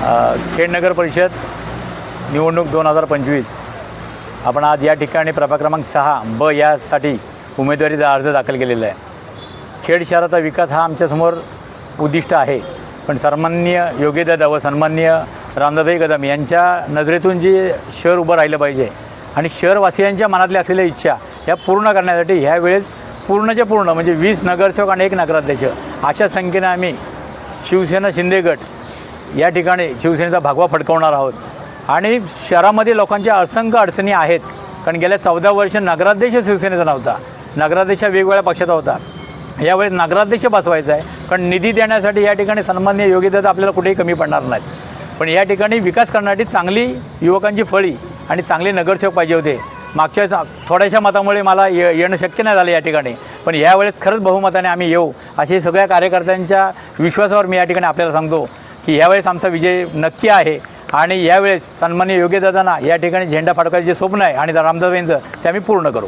खेड नगर परिषद निवडणूक 2025 आपण आज या ठिकाणी प्रभाग क्रमांक 6 यासाठी उमेदवारीचा अर्ज दाखल केलेला आहे। खेड शहराचा विकास हा आमच्यासमोर उद्दिष्ट आहे, पण सन्माननीय योगीदादा व सन्माननीय रामदासभाई कदम यांच्या नजरेतून जे शहर उभं राहिलं पाहिजे आणि शहरवासियांच्या मनातल्या असलेल्या इच्छा ह्या पूर्ण करण्यासाठी ह्यावेळेस पूर्णच्या पूर्ण म्हणजे 20 नगरसेवक आणि 1 नगराध्यक्ष अशा संख्येने आम्ही शिवसेना शिंदे गट या ठिकाणी शिवसेनेचा भगवा फडकवणार आहोत। आणि शहरामध्ये लोकांच्या असंख्य अडचणी आहेत, कारण गेल्या 14 वर्ष नगराध्यक्ष शिवसेनेचा नव्हता, नगराध्यक्ष वेगवेगळ्या पक्षाचा होता। यावेळेस नगराध्यक्ष बसवायचा आहे, कारण निधी देण्यासाठी या ठिकाणी सन्माननीय योगीदादा आपल्याला कुठेही कमी पडणार नाहीत। पण या ठिकाणी विकास करण्यासाठी चांगली युवकांची फळी आणि चांगले नगरसेवक पाहिजे होते। मागच्या थोड्याशा मतामुळे मला येणं शक्य नाही झालं या ठिकाणी, पण यावेळेस खरंच बहुमताने आम्ही येऊ असे सगळ्या कार्यकर्त्यांच्या विश्वासावर मी या ठिकाणी आपल्याला सांगतो की यावेळेस आमचा विजय नक्की आहे। आणि यावेळेस सन्माननीय योगीदादांना या ठिकाणी झेंडा फडकायचे जे स्वप्न आहे आणि रामदासभाईंचं ते आम्ही पूर्ण करू।